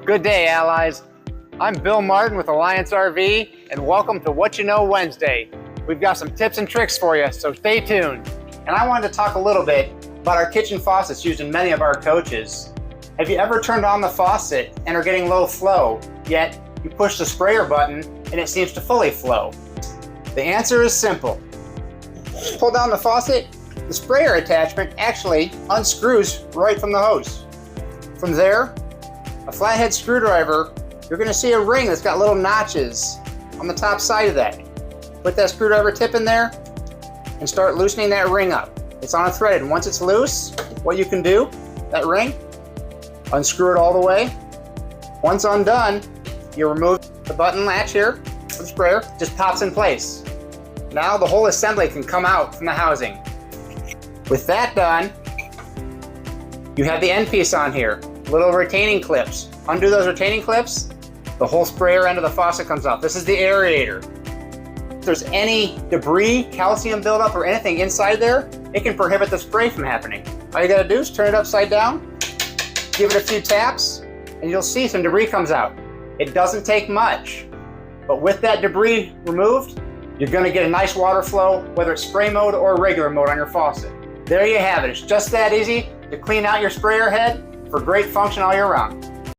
Good day, allies. I'm Bill Martin with Alliance RV, and welcome to What You Know Wednesday. We've got some tips and tricks for you, so stay tuned. And I wanted to talk a little bit about our kitchen faucets used in many of our coaches. Have you ever turned on the faucet and are getting low flow, yet you push the sprayer button and it seems to fully flow? The answer is simple. Pull down the faucet, the sprayer attachment actually unscrews right from the hose. From there, a flathead screwdriver, you're going to see a ring that's got little notches on the top side of that. Put that screwdriver tip in there and start loosening that ring up. It's on a thread, and once it's loose, what you can do, that ring, unscrew it all the way. Once undone, you remove the button latch here for the sprayer, just pops in place. Now the whole assembly can come out from the housing. With that done, you have the end piece on here, little retaining clips. Undo those retaining clips, the whole sprayer end of the faucet comes out. This is the aerator. If there's any debris, calcium buildup, or anything inside there, it can prohibit the spray from happening. All you gotta do is turn it upside down, give it a few taps, and you'll see some debris comes out. It doesn't take much, but with that debris removed, you're gonna get a nice water flow, whether it's spray mode or regular mode on your faucet. There you have it. It's just that easy to clean out your sprayer head for great function all year round.